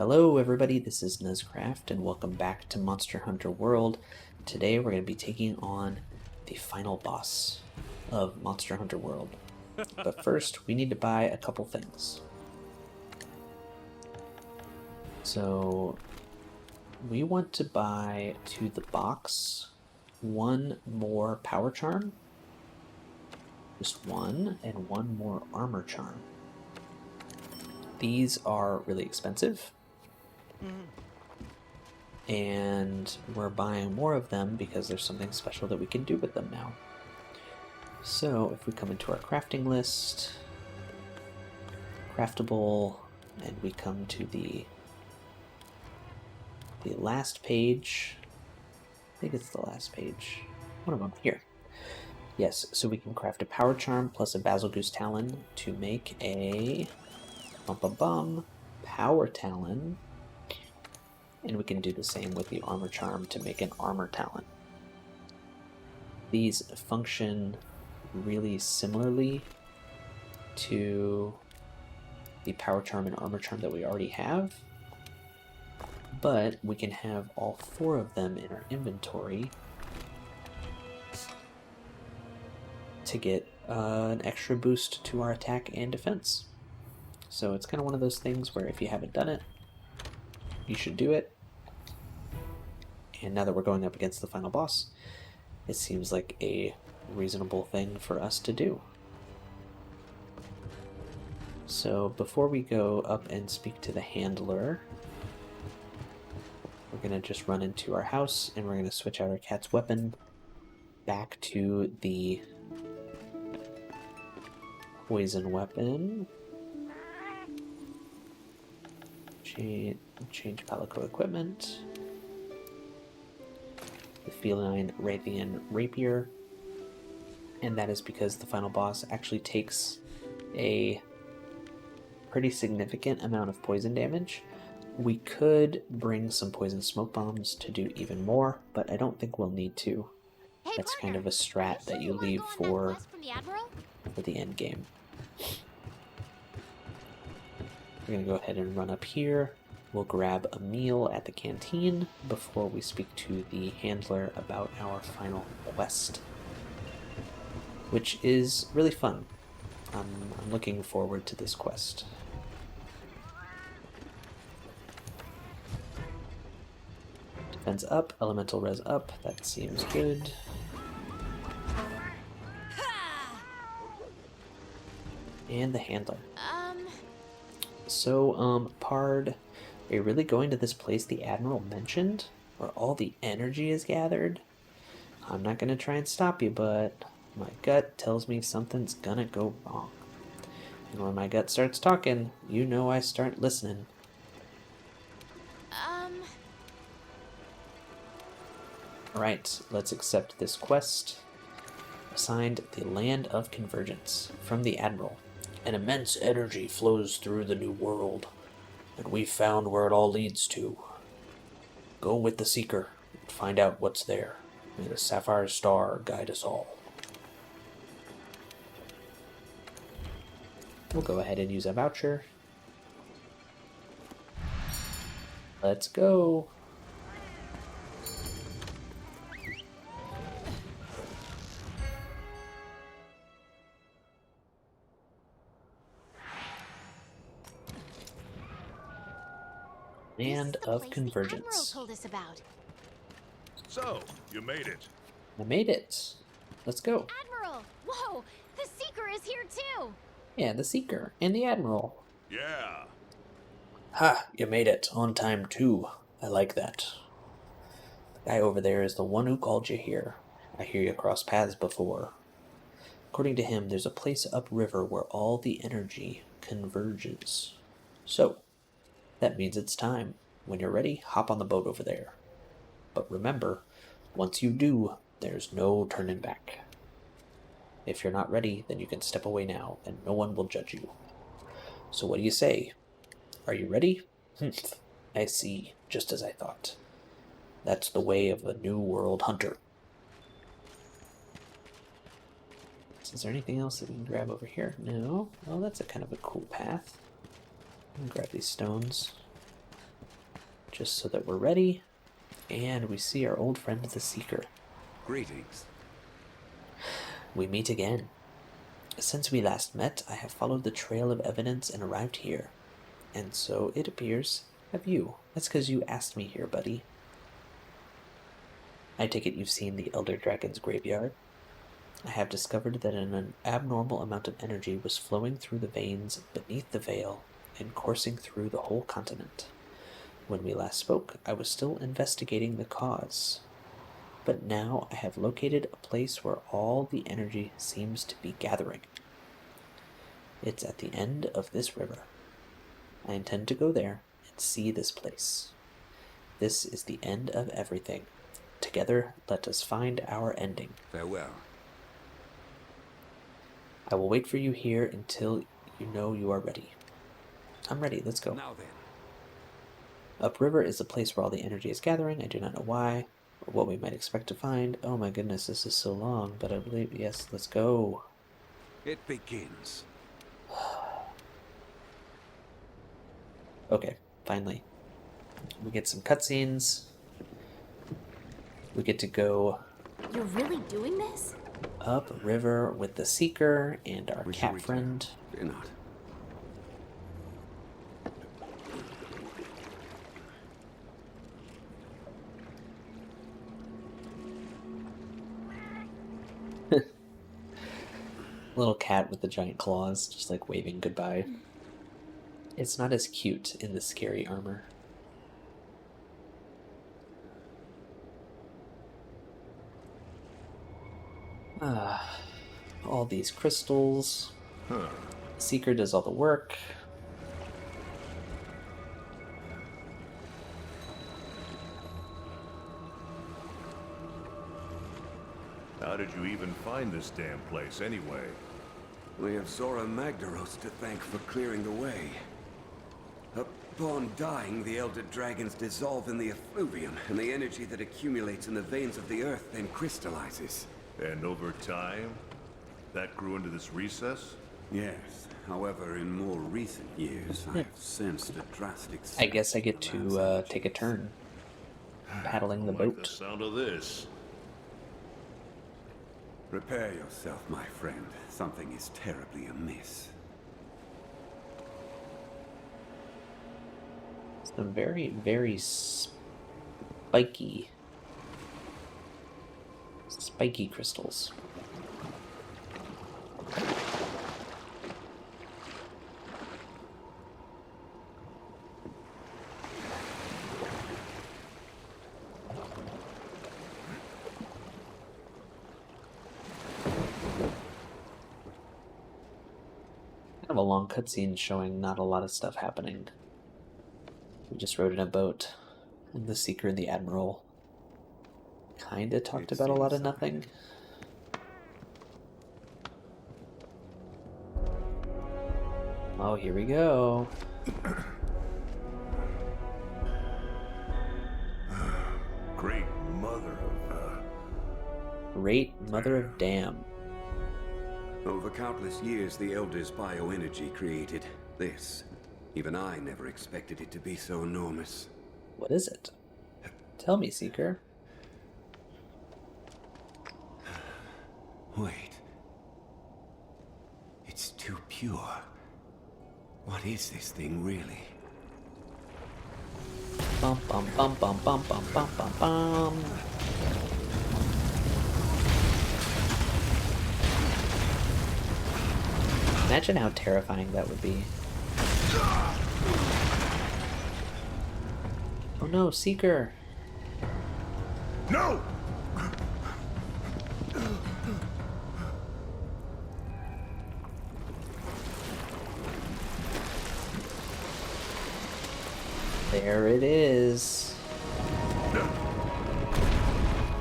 Hello everybody, this is Nuzcraft and welcome back to Monster Hunter World. Today we're going to be taking on the final boss of Monster Hunter World. But first, we need to buy a couple things. So, we want to buy to the box one more power charm, just one, and one more armor charm. These are really expensive. And we're buying more of them because there's something special that we can do with them now. So if we come into our crafting list, craftable, and we come to the last page, I think it's the last page, one of them, here. Yes, so we can craft a power charm plus a Basil Goose Talon to make a power talon. And we can do the same with the armor charm to make an armor talon. These function really similarly to the power charm and armor charm that we already have, but we can have all four of them in our inventory to get an extra boost to our attack and defense. So it's kind of one of those things where if you haven't done it, you should do it. And now that we're going up against the final boss, it seems like a reasonable thing for us to do. So before we go up and speak to the handler, we're going to just run into our house and we're going to switch out our cat's weapon back to the poison weapon. Change Palico equipment. The feline Rathian rapier, and that is because the final boss actually takes a pretty significant amount of poison damage. We could bring some poison smoke bombs to do even more, but I don't think we'll need to. Hey, that's partner, kind of a strat that you leave for the end game. We're gonna go ahead and run up here. We'll grab a meal at the canteen before we speak to the handler about our final quest, which is really fun. I'm looking forward to this quest. Defense up, elemental res up, that seems good. And the handler. So, Pard, are you really going to this place the Admiral mentioned, where all the energy is gathered? I'm not gonna try and stop you, but my gut tells me something's gonna go wrong. And when my gut starts talking, you know I start listening. Alright, let's accept this quest. Assigned the Land of Convergence from the Admiral. An immense energy flows through the new world, and we've found where it all leads to. Go with the Seeker and find out what's there. May the Sapphire Star guide us all. We'll go ahead and use a voucher. Let's go. Land of Convergence. Told us about. So, you made it. I made it. Let's go. Admiral! Whoa! The Seeker is here too! Yeah, the Seeker and the Admiral. Yeah. Ha! You made it. On time, too. I like that. The guy over there is the one who called you here. I hear you crossed paths before. According to him, there's a place upriver where all the energy converges. So, that means it's time. When you're ready, hop on the boat over there. But remember, once you do, there's no turning back. If you're not ready, then you can step away now, and no one will judge you. So what do you say? Are you ready? I see, just as I thought. That's the way of a new world hunter. Is there anything else that we can grab over here? No? Oh, that's a kind of a cool path. Grab these stones. just so that we're ready. And we see our old friend the Seeker. Greetings. We meet again. Since we last met, I have followed the trail of evidence and arrived here. And so, it appears, have you. That's because you asked me here, buddy. I take it you've seen the Elder Dragon's graveyard. I have discovered that an abnormal amount of energy was flowing through the veins beneath the veil and coursing through the whole continent. When we last spoke, I was still investigating the cause. But now I have located a place where all the energy seems to be gathering. It's at the end of this river. I intend to go there and see this place. This is the end of everything. Together, let us find our ending. Farewell. I will wait for you here until you know you are ready. I'm ready, let's go. Now then. Upriver is the place where all the energy is gathering. I do not know why, or what we might expect to find. Oh my goodness, this is so long, but I believe, yes, let's go. It begins. Okay, finally. We get some cutscenes. We get to go You're really doing this? upriver with the Seeker and our We shall cat return. friend. Fear not. Little cat with the giant claws, just like waving goodbye. It's not as cute in the scary armor. All these crystals. Seeker does all the work. How did you even find this damn place anyway? We have Zora Magdaros to thank for clearing the way. Upon dying, the Elder Dragons dissolve in the effluvium, and the energy that accumulates in the veins of the earth then crystallizes. And over time, that grew into this recess? Yes. However, in more recent years, I have sensed a drastic... I guess I get to take a turn paddling the I like the boat. sound of this. Prepare yourself, my friend. Something is terribly amiss. Some very, very spiky crystals. Kind of a long cutscene showing not a lot of stuff happening. We just rode in a boat, and the Seeker and the Admiral kinda talked about a lot of nothing. Oh, here we go. Great mother of, Great Mother of Damn. Over countless years, the Elder's bioenergy created this. Even I never expected it to be so enormous. What is it? Tell me, Seeker. Wait. It's too pure. What is this thing really? Bum bum bum bum bum bum bum bum bum. Imagine how terrifying that would be. Oh no, Seeker! No! There it is.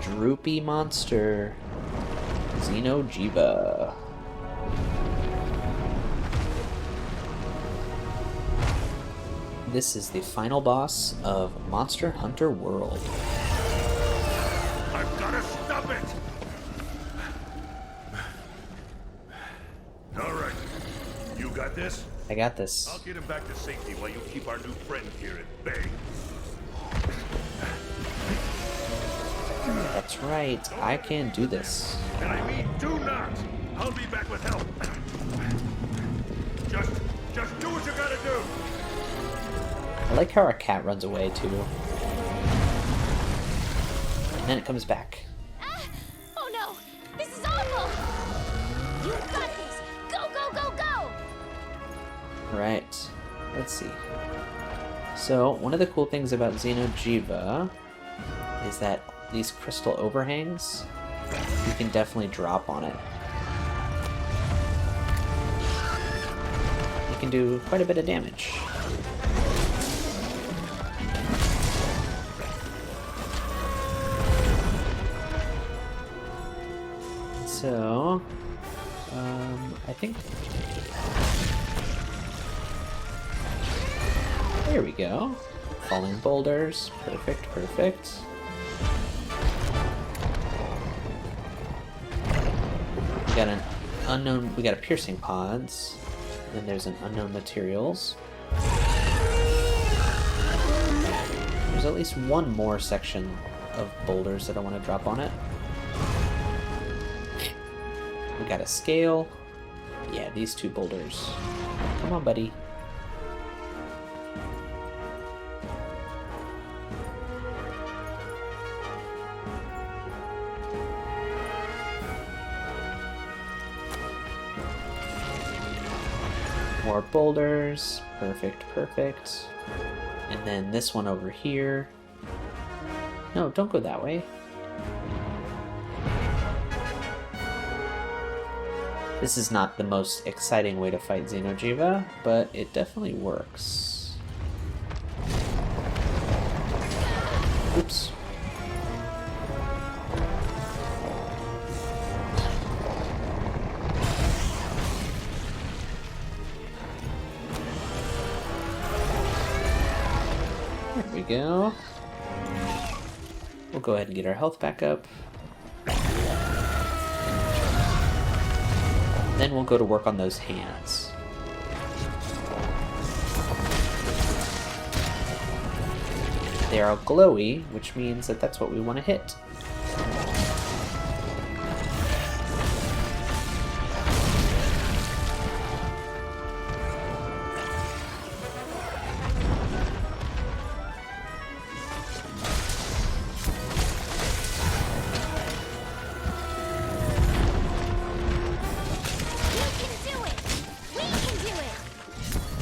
Droopy monster. Xeno'jiiva. This is the final boss of Monster Hunter World. I've gotta stop it! Alright. You got this? I got this. I'll get him back to safety while you keep our new friend here at bay. That's right, I can do this. And I mean do not! I'll be back with help. Just do what you gotta do! I like how our cat runs away, too. And then it comes back. Ah! Oh no! This is awful! You got this! Go, go, go, go! Right. Let's see. So, one of the cool things about Xeno'jiiva is that these crystal overhangs, you can definitely drop on it. You can do quite a bit of damage. So, I think... There we go. Falling boulders. Perfect, perfect. We got an unknown... We got a piercing pods. And there's an unknown materials. There's at least one more section of boulders that I want to drop on it. We got a scale. Yeah, these two boulders. Come on, buddy. More boulders. Perfect, perfect. And then this one over here. No, don't go that way. This is not the most exciting way to fight Xeno'jiiva, but it definitely works. Oops. There we go. We'll go ahead and get our health back up. Then we'll go to work on those hands. They are glowy, which means that that's what we want to hit.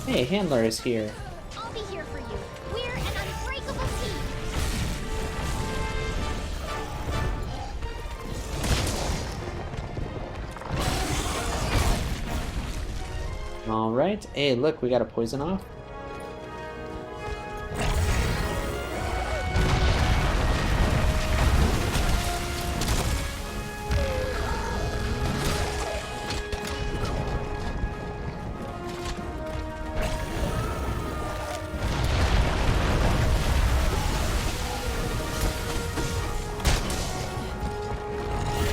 Hey, Handler is here. I'll be here for you. We're an unbreakable team. Alright. Hey, look, we got a poison off.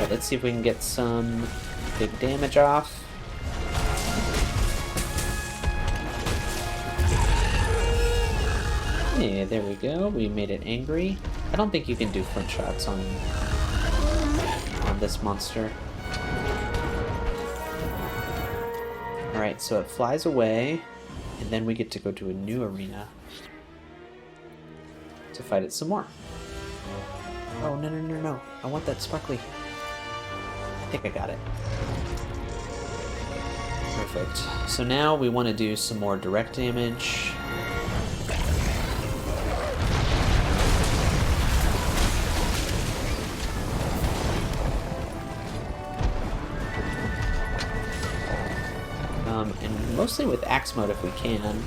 Let's see if we can get some big damage off. Yeah, there we go. We made it angry. I don't think you can do front shots on this monster. Alright, so it flies away, and then we get to go to a new arena to fight it some more. Oh, no, no, no, no. I want that sparkly. I think I got it. Perfect. So now we want to do some more direct damage. And mostly with axe mode if we can.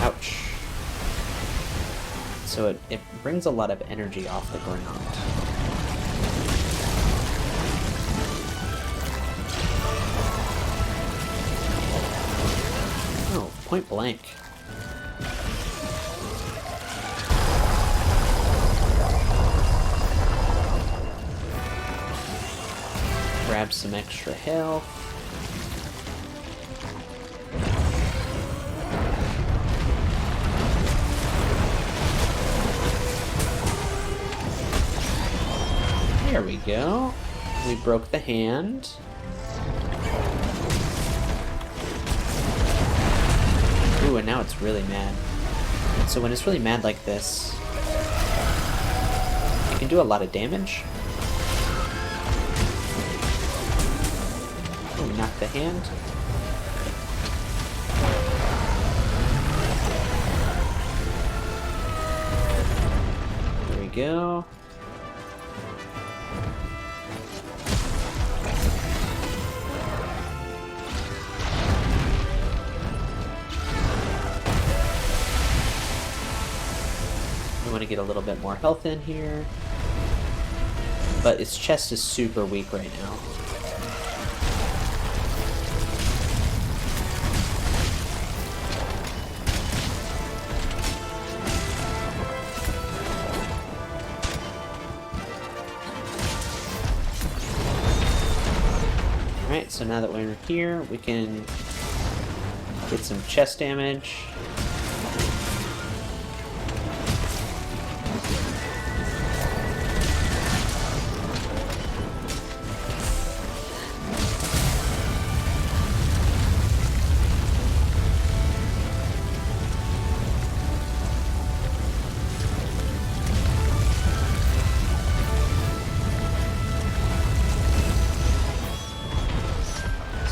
Ouch. So it brings a lot of energy off the ground. Oh, point blank. Grab some extra health. go. We broke the hand. Ooh, and now it's really mad. So when it's really mad like this, it can do a lot of damage. Ooh, knock the hand. There we go. We want to get a little bit more health in here. But its chest is super weak right now. Alright, so now that we're here, we can get some chest damage.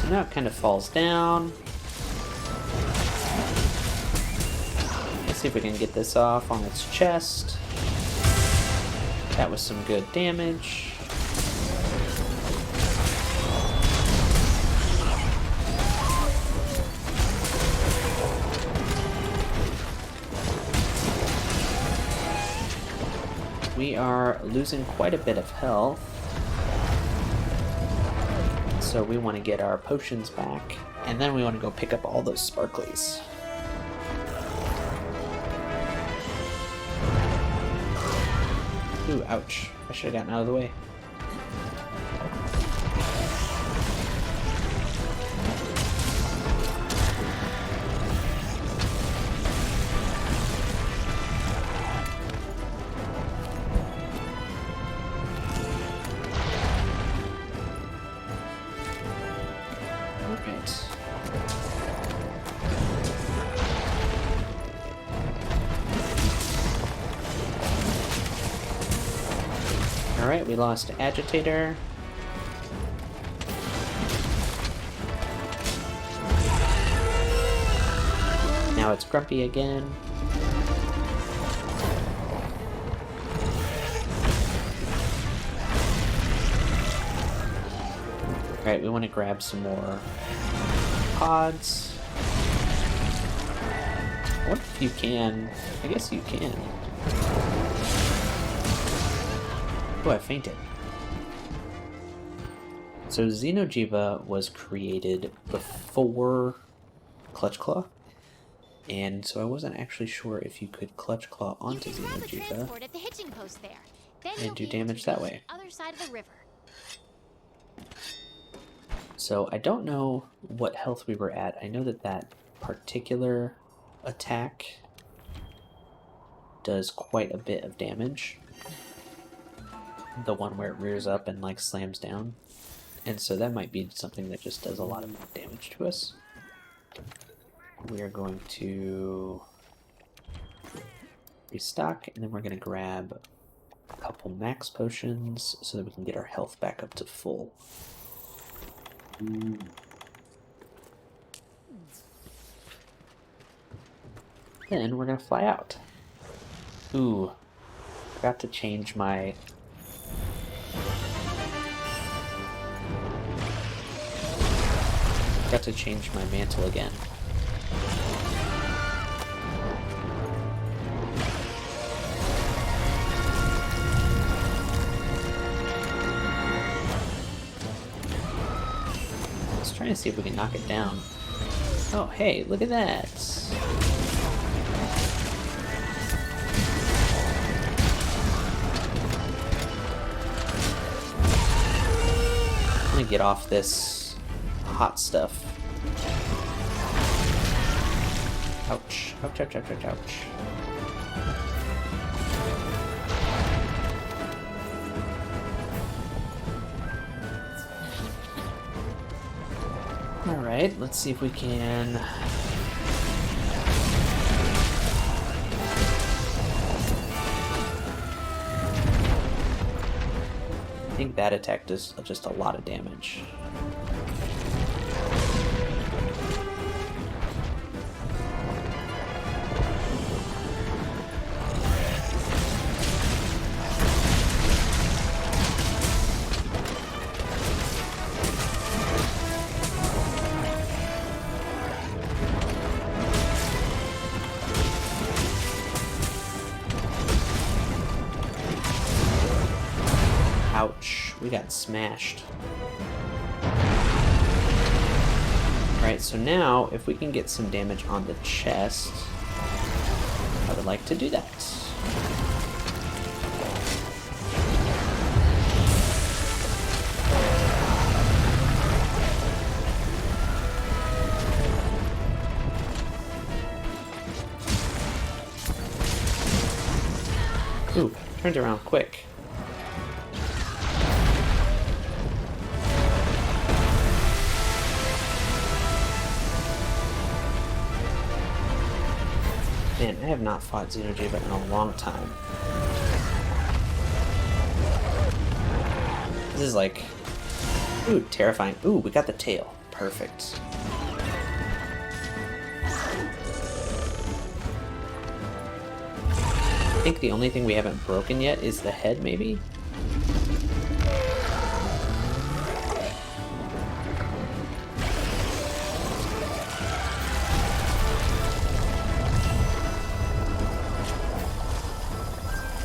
Now it kind of falls down. Let's see if we can get this off on its chest. That was some good damage. We are losing quite a bit of health. So we want to get our potions back, and then we want to go pick up all those sparklies. Ooh, ouch. I should have gotten out of the way. Alright, we lost Agitator. Now it's Grumpy again. Alright, we want to grab some more pods. What if you can? I guess you can. Oh, I fainted. So Xeno'jiiva was created before Clutch Claw, and so I wasn't actually sure if you could Clutch Claw onto Xeno'jiiva and do damage that way. Other side of the river. So I don't know what health we were at. I know that that particular attack does quite a bit of damage. The one where it rears up and like slams down. And so that might be something that just does a lot of damage to us. We are going to restock, and then we're going to grab a couple max potions so that we can get our health back up to full. Then we're going to fly out. Ooh, forgot to change my... Forgot to change my mantle again. Let's try and see if we can knock it down. Oh, hey, look at that! I'm gonna get off this hot stuff. Ouch. Ouch, ouch, ouch, ouch, ouch. Alright, let's see if we can... I think that attack does just a lot of damage. Ouch, we got smashed. Alright, so now, if we can get some damage on the chest, I would like to do that. Ooh, turned around quick. Man, I have not fought Xeno'jiiva in a long time. This is like... Ooh, terrifying. Ooh, we got the tail. Perfect. I think the only thing we haven't broken yet is the head, maybe?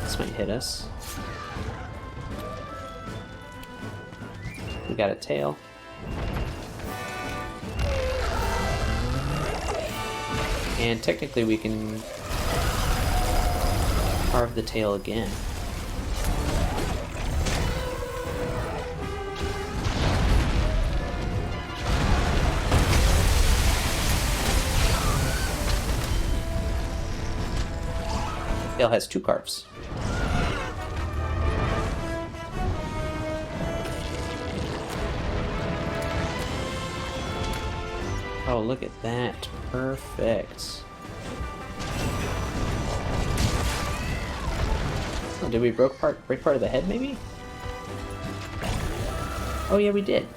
This might hit us. We got a tail. And technically we can carve the tail again. Tail has 2 carves. Oh, look at that. Perfect. Oh, did we break part of the head, maybe? Oh, yeah, we did.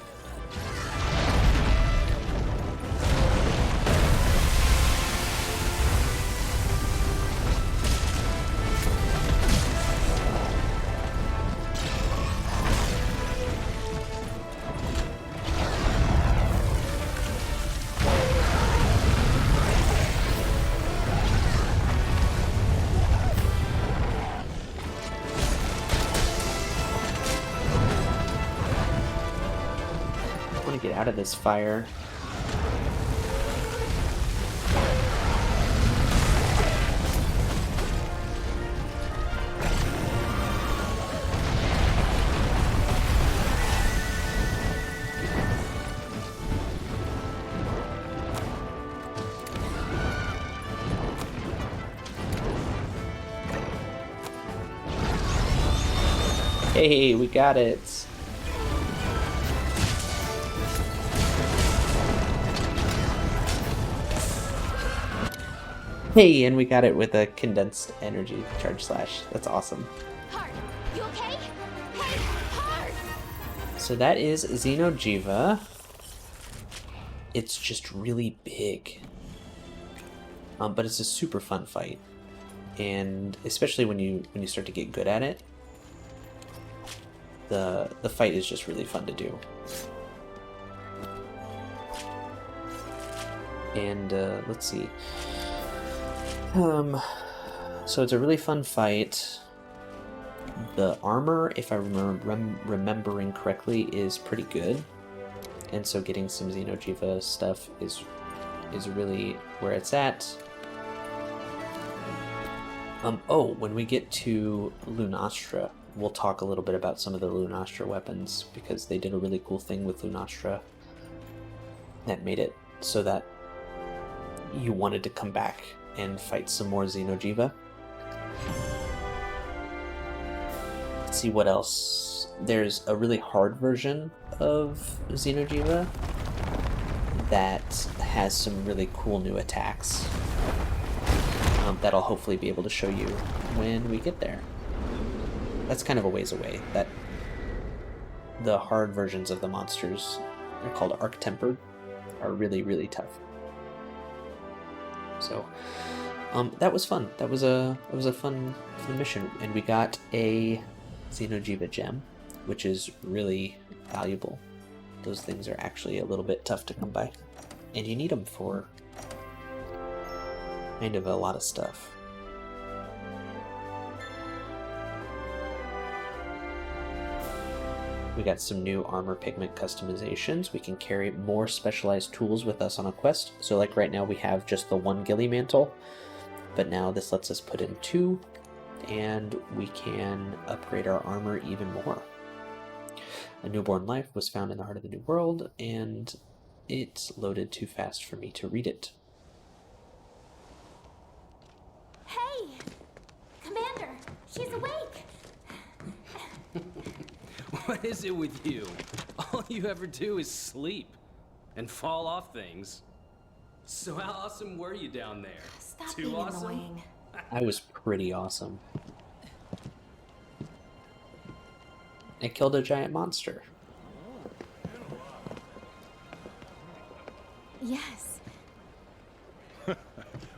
Get out of this fire. Hey, we got it. Hey, and we got it with a condensed energy charge slash. That's awesome. Heart, you okay? Hey, Heart! So that is Xeno'jiiva. It's just really big. But it's a super fun fight. And especially when you start to get good at it, the fight is just really fun to do. And let's see. So it's a really fun fight. The armor, if I remembering correctly, is pretty good, and so getting some Xeno'jiiva stuff is really where it's at. Oh, when we get to Lunastra, we'll talk a little bit about some of the Lunastra weapons, because they did a really cool thing with Lunastra that made it so that you wanted to come back and fight some more Xeno'jiiva. Let's see what else. There's a really hard version of Xeno'jiiva that has some really cool new attacks that I'll hopefully be able to show you when we get there. That's kind of a ways away. That the hard versions of the monsters, they're called Arc-Tempered, are really, really tough. So that was fun. That was a fun mission, and we got a Xeno'jiiva gem, which is really valuable. Those things are actually a little bit tough to come by, and you need them for kind of a lot of stuff. We got some new armor pigment customizations. We can carry more specialized tools with us on a quest. So like right now we have just the one ghillie mantle, but now this lets us put in 2, and we can upgrade our armor even more. A newborn life was found in the heart of the new world, and it's loaded too fast for me to read it. Hey! Commander, she's awake! What is it with you? All you ever do is sleep and fall off things. So how awesome were you down there? Stop Too being awesome? annoying. I was pretty awesome. I killed a giant monster. Yes.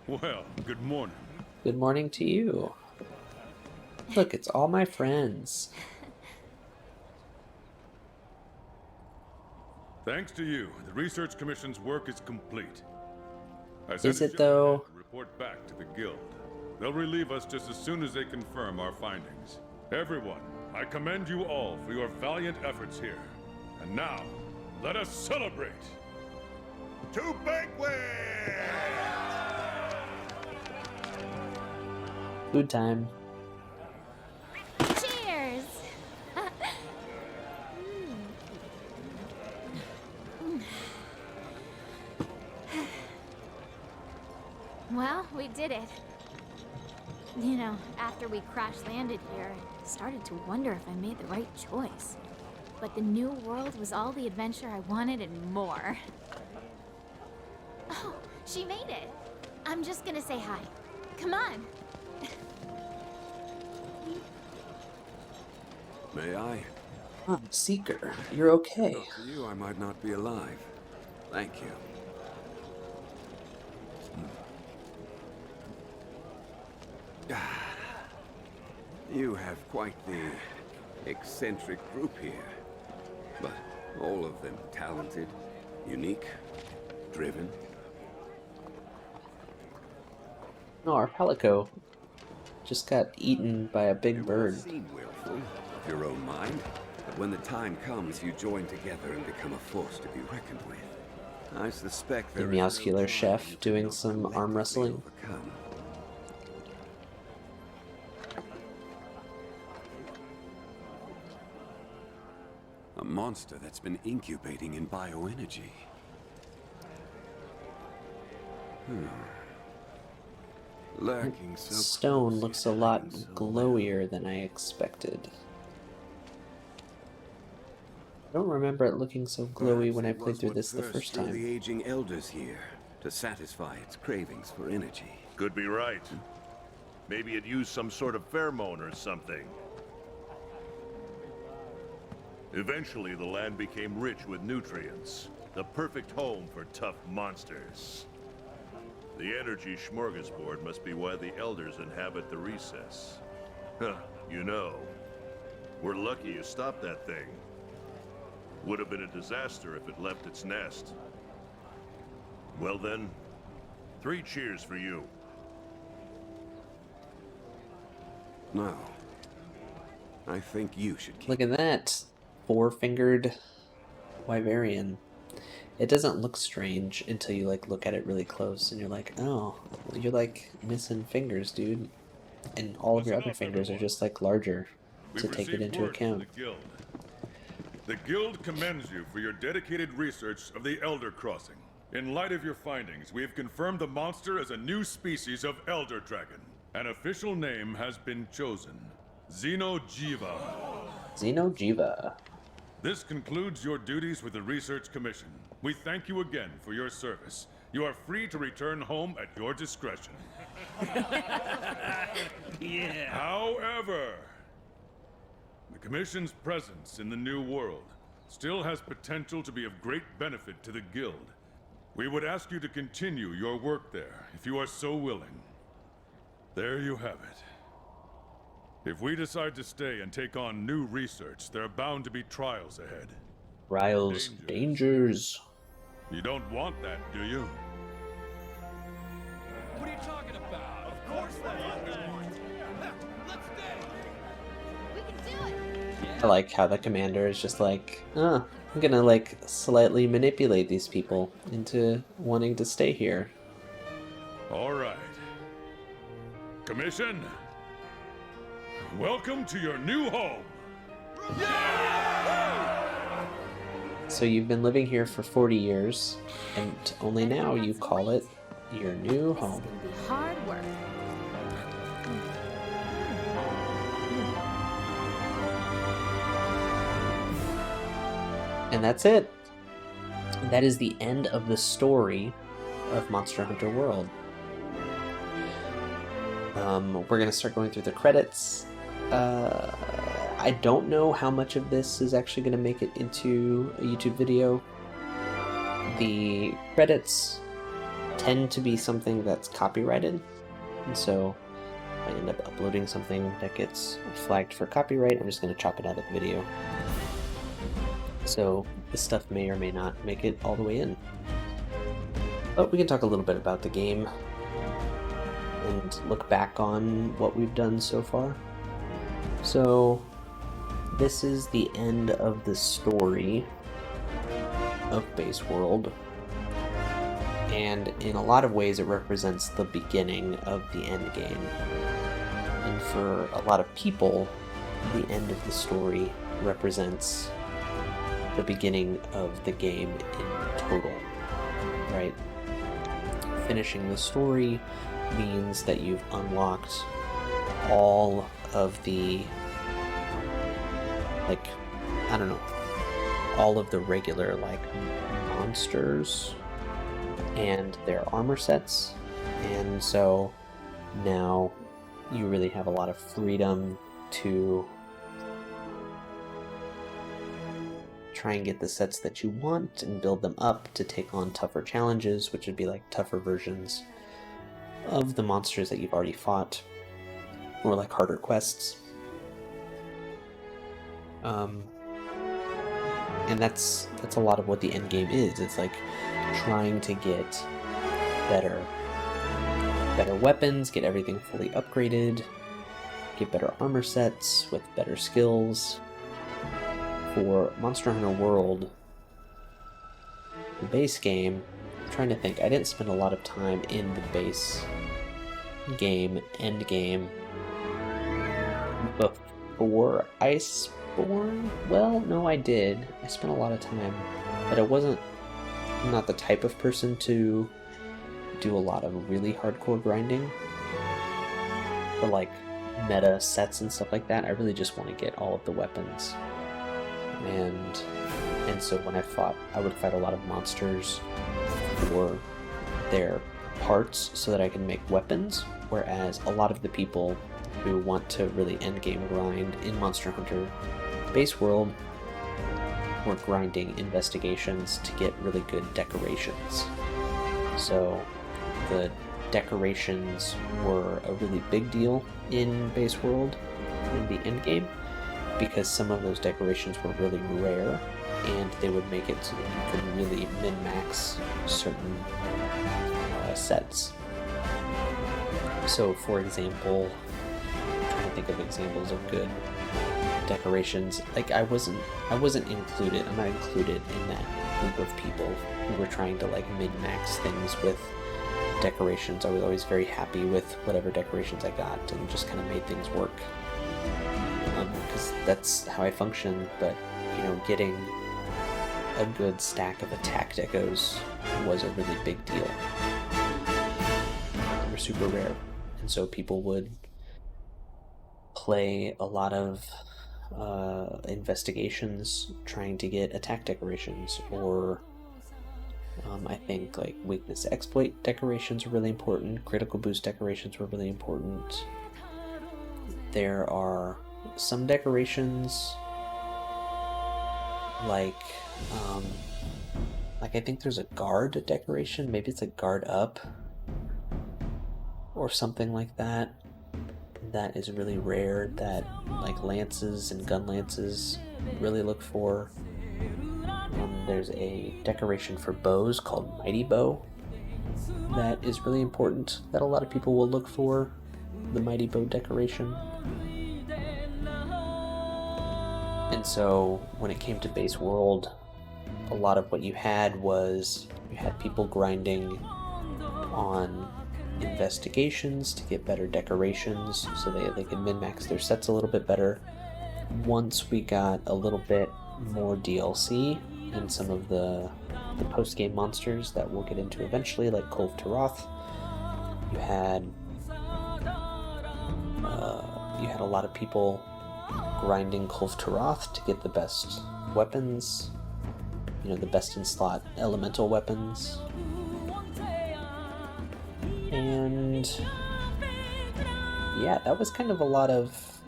Well, good morning. Good morning to you. Look, it's all my friends. Thanks to you, the Research Commission's work is complete. I sent Is a it, though? gentleman to report back to the Guild. They'll relieve us just as soon as they confirm our findings. Everyone, I commend you all for your valiant efforts here. And now, let us celebrate! To banquet! Food time. Cheers! Well, we did it. You know, after we crash landed here, I started to wonder if I made the right choice. But the new world was all the adventure I wanted and more. Oh, she made it. I'm just gonna say hi. Come on. May I? Oh, Seeker, you're okay. Not for you, I might not be alive. Thank you. You have quite the eccentric group here. But all of them talented, unique, driven. No, our Palico just got eaten by a big You all bird. seem willful, of your own mind. But when the time comes, you join together and become a force to be reckoned with. I suspect The there is no muscular trial chef you doing cannot some arm collectively wrestling. overcome. A monster that's been incubating in bioenergy. Lurking so Stone close, looks yet a lot hidden so glowier than I expected. I don't remember it looking so glowy Perhaps when I it played was through what this the first drew time. the aging elders here to satisfy its cravings for energy. Could be right. Maybe it used some sort of pheromone or something. Eventually, the land became rich with nutrients. The perfect home for tough monsters. The energy smorgasbord must be why the elders inhabit the recess. Huh, you know, we're lucky you stopped that thing. Would have been a disaster if it left its nest. Well then, 3 cheers for you. No. I think you should keep Look at that! 4-fingered Wyverian. It doesn't look strange until you like look at it really close and you're like, oh, you're like missing fingers, dude. And all of your Listen other up, fingers are everyone. just like larger We've to take it received into word from account. The Guild. The Guild commends you for your dedicated research of the Elder Crossing. In light of your findings, we have confirmed the monster as a new species of Elder Dragon. An official name has been chosen. Xeno'jiiva. Xeno'jiiva. This concludes your duties with the Research Commission. we thank you again for your service. You are free to return home at your discretion. Yeah. However, the Commission's presence in the New World still has potential to be of great benefit to the Guild. We would ask you to continue your work there, if you are so willing. There you have it. If we decide to stay and take on new research, there are bound to be trials ahead. Trials, dangers. You don't want that, do you? What are you talking about? Of course that's what we want. Let's stay. We can do it! I like how the commander is just like, I'm gonna like slightly manipulate these people into wanting to stay here. All right. Commission, welcome to your new home. So you've been living here for 40 years, and only now you call it your new This is home. gonna be hard work. And that's it. That is the end of the story of Monster Hunter World. We're gonna start going through the credits. I don't know how much of this is actually gonna make it into a YouTube video. The credits tend to be something that's copyrighted, and so if I end up uploading something that gets flagged for copyright, I'm just gonna chop it out of the video. So this stuff may or may not make it all the way in. But we can talk a little bit about the game and look back on what we've done so far. So this is the end of the story of Base World, and in a lot of ways it represents the beginning of the end game. And for a lot of people, the end of the story represents the beginning of the game in total, right? Finishing the story means that you've unlocked all of the, like, I don't know, all of the regular, like, monsters and their armor sets, and so now you really have a lot of freedom to try and get the sets that you want and build them up to take on tougher challenges, which would be like tougher versions of the monsters that you've already fought, or like harder quests. And that's a lot of what the end game is. It's like trying to get better weapons, get everything fully upgraded, get better armor sets with better skills. For Monster Hunter World, the base game, I'm trying to think, I didn't spend a lot of time in the base game, end game, before Iceborne? Well, no, I did. I spent a lot of time, but I'm not the type of person to do a lot of really hardcore grinding for like meta sets and stuff like that. I really just want to get all of the weapons. And so when I would fight a lot of monsters for their parts so that I can make weapons, whereas a lot of the people who want to really endgame grind in Monster Hunter Base World were grinding investigations to get really good decorations. So the decorations were a really big deal in Base World in the endgame, because some of those decorations were really rare, and they would make it so that you could really min-max certain sets. So, for example, I'm trying to think of examples of good decorations. Like I wasn't included. I'm not included in that group of people who were trying to like min-max things with decorations. I was always very happy with whatever decorations I got and just kind of made things work. Because that's how I function, but, you know, getting a good stack of attack decos was a really big deal. They were super rare, and so people would play a lot of investigations trying to get attack decorations, or I think like weakness exploit decorations are really important. Critical boost decorations were really important. There are some decorations like I think there's a guard decoration. Maybe it's a guard up or something like that. That is really rare. That like lances and gun lances really look for. There's a decoration for bows called Mighty Bow that is really important, that a lot of people will look for, the Mighty Bow decoration. And so when it came to base world, a lot of what you had was you had people grinding on investigations to get better decorations so they could min-max their sets a little bit better. Once we got a little bit more DLC and some of the post-game monsters that we'll get into eventually, like Kolv Taroth, you had a lot of people grinding Kolv Taroth to get the best weapons, the best in slot elemental weapons, and yeah, that was kind of a lot of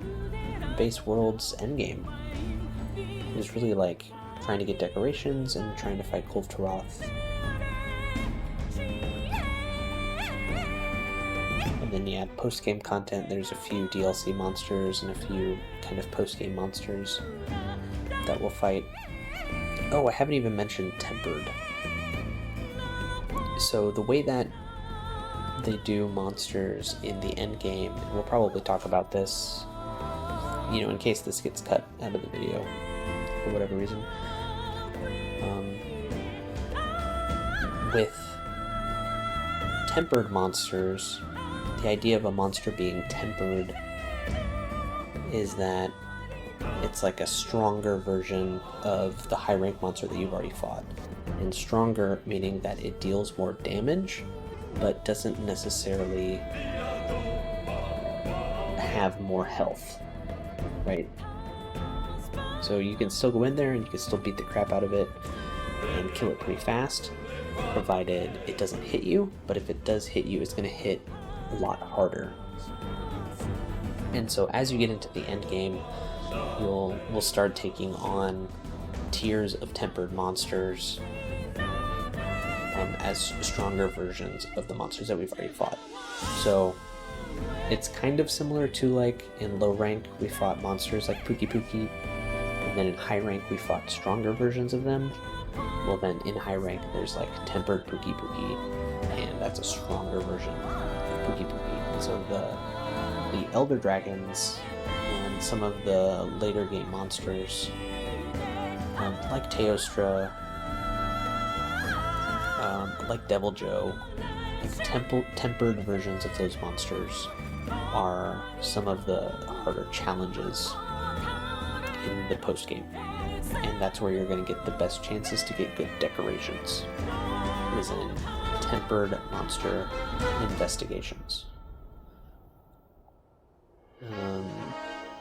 base world's endgame. It was really like trying to get decorations and trying to fight Kolv Taroth. And then yeah, post-game content, there's a few DLC monsters and a few kind of post-game monsters that we'll fight. Oh, I haven't even mentioned Tempered. So the way that they do monsters in the end game, and we'll probably talk about this, in case this gets cut out of the video for whatever reason. With tempered monsters, the idea of a monster being tempered is that it's like a stronger version of the high rank monster that you've already fought. And stronger meaning that it deals more damage, but doesn't necessarily have more health, right? So you can still go in there and you can still beat the crap out of it and kill it pretty fast, provided it doesn't hit you. But if it does hit you, it's going to hit a lot harder. And so as you get into the end game, we'll start taking on tiers of tempered monsters as stronger versions of the monsters that we've already fought. So it's kind of similar to like in low rank we fought monsters like Pookie Pookie, and then in high rank we fought stronger versions of them. Well, then in high rank there's like tempered Pookie Pookie, and that's a stronger version of Pookie Pookie. And so the Elder Dragons and some of the later game monsters, like Teostra, like Devil Joe, like tempered versions of those monsters are some of the harder challenges in the post game, and that's where you're going to get the best chances to get good decorations, is in tempered monster investigations.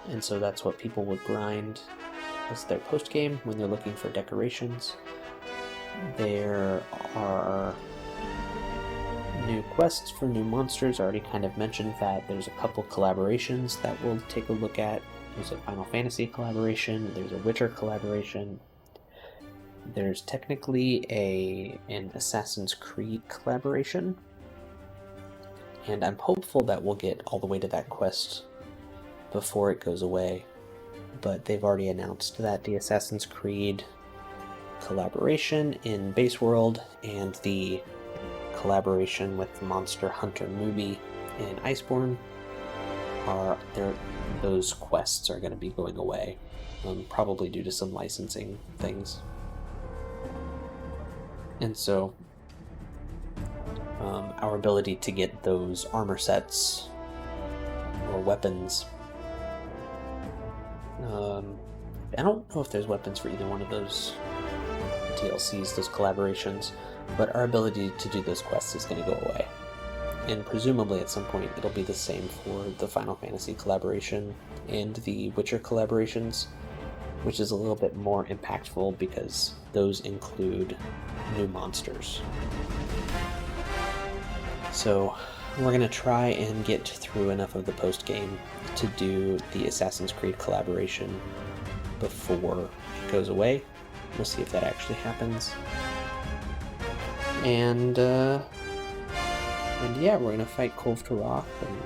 And so that's what people would grind as their post game when they're looking for decorations. There are new quests for new monsters. I already kind of mentioned that there's a couple collaborations that we'll take a look at. There's a Final Fantasy collaboration, there's a Witcher collaboration, there's technically an Assassin's Creed collaboration, and I'm hopeful that we'll get all the way to that quest before it goes away. But they've already announced that the Assassin's Creed collaboration in Base World and the collaboration with Monster Hunter Movie in Iceborne those quests are going to be going away, probably due to some licensing things. And so our ability to get those armor sets or weapons, I don't know if there's weapons for either one of those DLCs, those collaborations, but our ability to do those quests is going to go away. And presumably at some point it'll be the same for the Final Fantasy collaboration and the Witcher collaborations. which is a little bit more impactful because those include new monsters. So we're going to try and get through enough of the post-game to do the Assassin's Creed collaboration before it goes away. We'll see if that actually happens. And yeah, we're gonna fight Kulve Taroth, and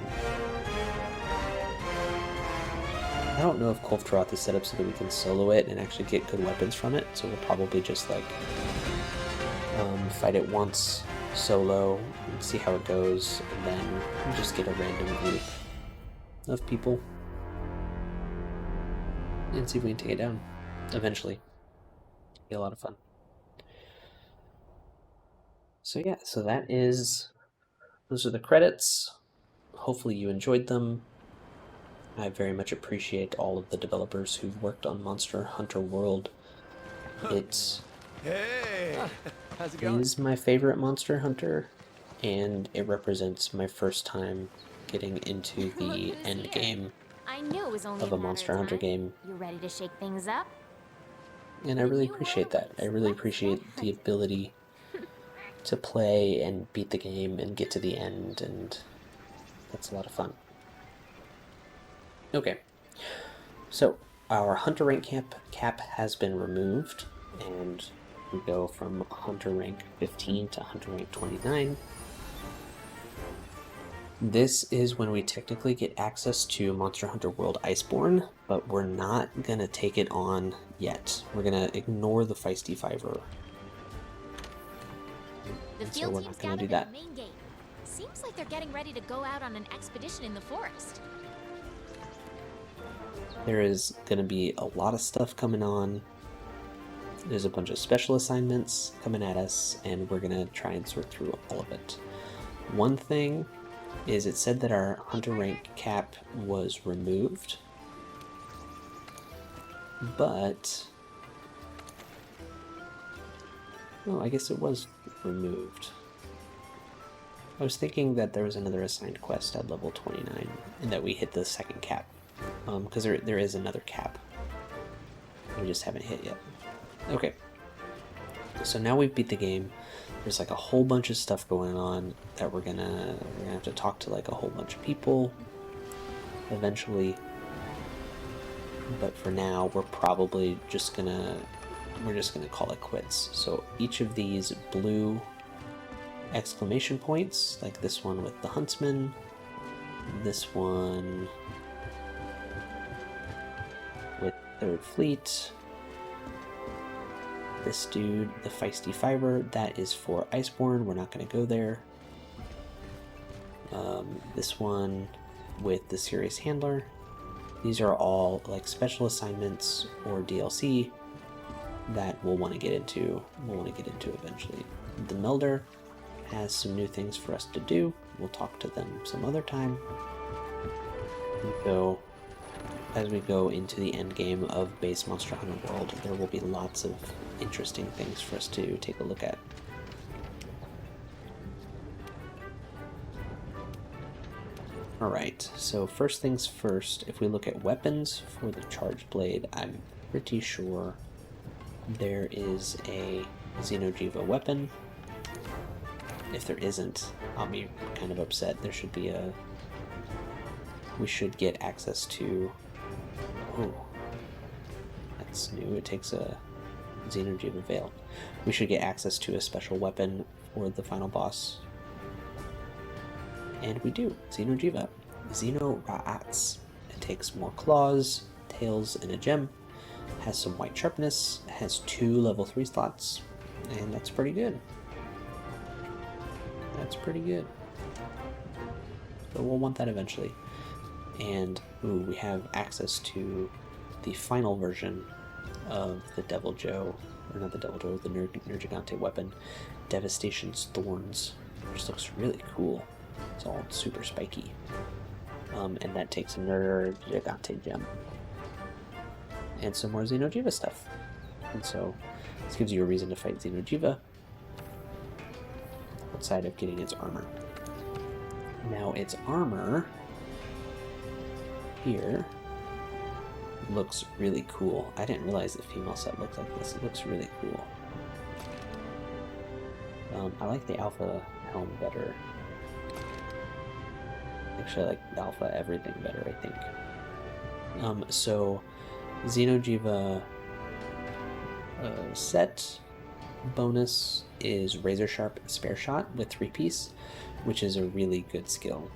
I don't know if Kulve Taroth is set up so that we can solo it and actually get good weapons from it, so we'll probably just like fight it once solo and see how it goes, and then just get a random group of people and see if we can take it down eventually. It'll be a lot of fun. So yeah, so those are the credits. Hopefully you enjoyed them. I very much appreciate all of the developers who've worked on Monster Hunter World. It How's it going? is my favorite Monster Hunter, and it represents my first time getting into Look the who's end here. game I knew it was only of a matter Monster Hunter time. game, You ready to shake things up? and I The really new appreciate world that. I waits. really Let's appreciate get the hunting. ability to play and beat the game and get to the end, and that's a lot of fun. Okay, so our Hunter rank cap has been removed, and we go from Hunter rank 15 to Hunter rank 29. This is when we technically get access to Monster Hunter World Iceborne, but we're not gonna take it on yet. We're gonna ignore the Feisty Fiver. The And so field we're team's not gonna gathered do at that. the main gate. Seems like they're getting ready to go out on an expedition in the forest. There is going to be a lot of stuff coming on. There's a bunch of special assignments coming at us, and we're going to try and sort through all of it. One thing is it said that our Hunter rank cap was removed, but... oh, I guess it was removed. I was thinking that there was another assigned quest at level 29, and that we hit the second cap. Because there is another cap. We just haven't hit yet. Okay. So now we've beat the game. There's like a whole bunch of stuff going on that we're gonna have to talk to like a whole bunch of people eventually. But for now, we're probably just gonna call it quits. So each of these blue exclamation points, like this one with the huntsman, this one with Third Fleet, this dude, the Feisty Fiver, that is for Iceborne, we're not going to go there. This one with the Serious Handler, these are all like special assignments or DLC that we'll want to get into. Eventually. The Melder has some new things for us to do. We'll talk to them some other time. And so, as we go into the end game of base Monster Hunter World, there will be lots of interesting things for us to take a look at. Alright, so first things first, if we look at weapons for the Charged Blade, I'm pretty sure there is a Xeno'jiiva weapon. If there isn't, I'll be kind of upset. There should be a... we should get access to... oh, that's new. It takes a Xeno'jiiva Veil. We should get access to a special weapon for the final boss. And we do. Xeno'jiiva. Xeno'jiiva. It takes more claws, tails, and a gem. Has some white sharpness. Has 2 level 3 slots. And that's pretty good. That's pretty good. But we'll want that eventually. And, ooh, we have access to the final version of the Devil Joe, or not the Devil Joe, the Nuzcraft weapon, Devastation's Thorns, which looks really cool. It's all super spiky. And that takes another Gigante gem. And some more Xeno'jiiva stuff. And so, this gives you a reason to fight Xeno'jiiva, outside of getting its armor. Now, its armor here looks really cool. I didn't realize the female set looked like this. It looks really cool. I like the alpha helm better. Actually, I like the alpha everything better, I think. So Xeno'jiiva set bonus is Razor Sharp Spare Shot with 3-piece, which is a really good skill.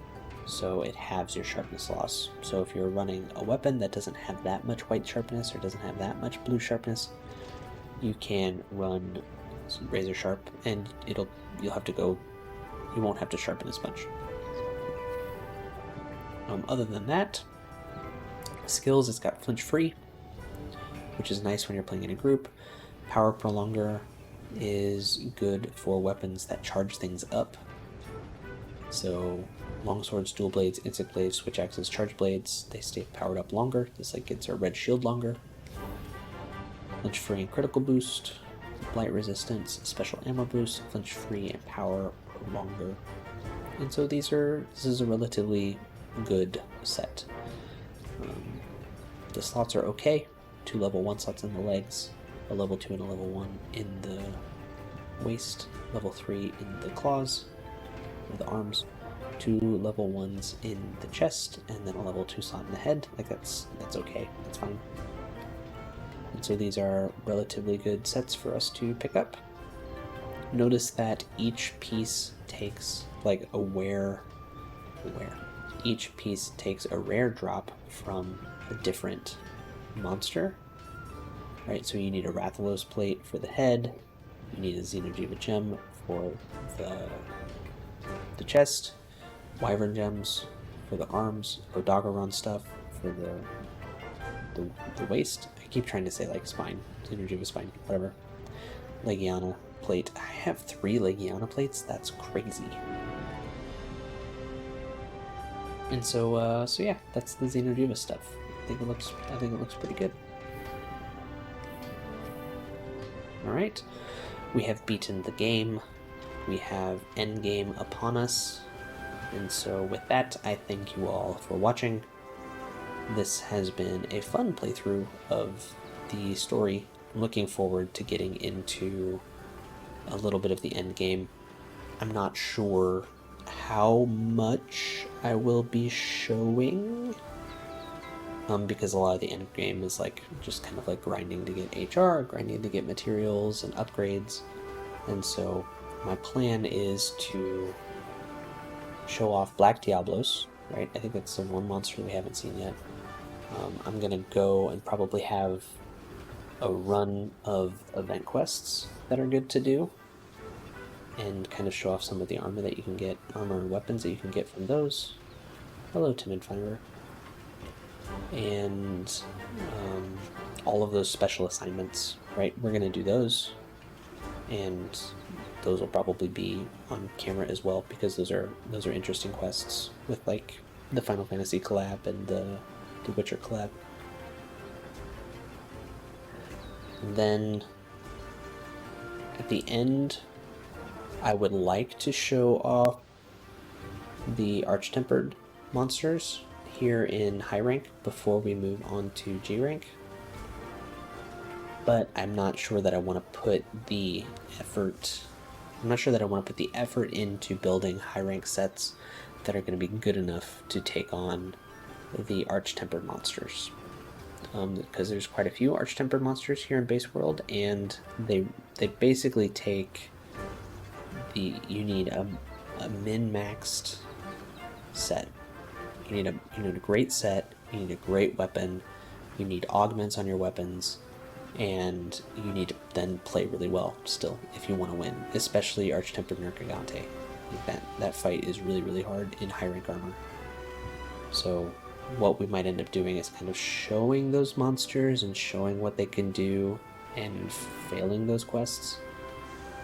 So it halves your sharpness loss. So if you're running a weapon that doesn't have that much white sharpness or doesn't have that much blue sharpness, you can run Razor Sharp, and you won't have to sharpen as much. Other than that, skills, it's got flinch free, which is nice when you're playing in a group. Power Prolonger is good for weapons that charge things up. So longswords, dual blades, insect blades, switch axes, charge blades, they stay powered up longer. This gets our red shield longer. Flinch free and critical boost, blight resistance, special ammo boost, flinch free and power longer. And so this is a relatively good set. The slots are okay. 2 level 1 slots in the legs, a level 2 and a level 1 in the waist, level 3 in the claws, or the arms, 2 level 1s in the chest, and then a level 2 slot in the head. That's okay, that's fine. And so these are relatively good sets for us to pick up. Notice that each piece takes each piece takes a rare drop from a different monster. Right, so you need a Rathalos plate for the head, you need a Xeno'jiiva gem for the chest, Wyvern gems for the arms, Odogaron stuff for the waist. I keep trying to say spine, Xeno'jiiva spine, whatever. Legiana plate. I have 3 Legiana plates. That's crazy. And so yeah, that's the Xeno'jiiva stuff. I think it looks pretty good. All right, we have beaten the game. We have endgame upon us. And so with that, I thank you all for watching. This has been a fun playthrough of the story. I'm looking forward to getting into a little bit of the end game. I'm not sure how much I will be showing, because a lot of the end game is just kind of grinding to get HR, grinding to get materials and upgrades. And so my plan is to show off Black Diablos, right? I think that's the one monster we haven't seen yet. I'm gonna go and probably have a run of event quests that are good to do, and kind of show off some of the armor that you can get, armor and weapons that you can get from those. Hello, Timid Finder. And all of those special assignments, right? We're gonna do those, and those will probably be on camera as well, because those are interesting quests with the Final Fantasy collab and the Witcher collab. And then at the end, I would like to show off the Arch-Tempered monsters here in high rank before we move on to G rank. But I'm not sure that I want to put the effort into building high rank sets that are going to be good enough to take on the Arch-Tempered monsters. Because there's quite a few Arch-Tempered monsters here in Base World, and they basically take you need a min-maxed set. You need a great set, you need a great weapon, you need augments on your weapons, and you need to then play really well still if you want to win, especially Arch-Tempered Nergigante. That fight is really, really hard in high rank armor. So what we might end up doing is kind of showing those monsters and showing what they can do and failing those quests.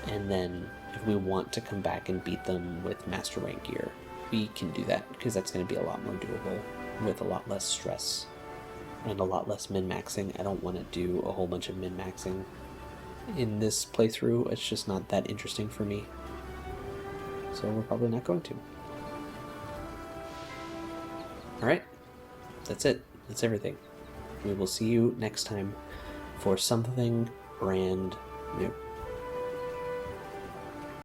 And then if we want to come back and beat them with master rank gear, we can do that, because that's going to be a lot more doable with a lot less stress and a lot less min-maxing. I don't want to do a whole bunch of min-maxing in this playthrough. It's just not that interesting for me. So we're probably not going to. Alright. That's it. That's everything. We will see you next time for something brand new.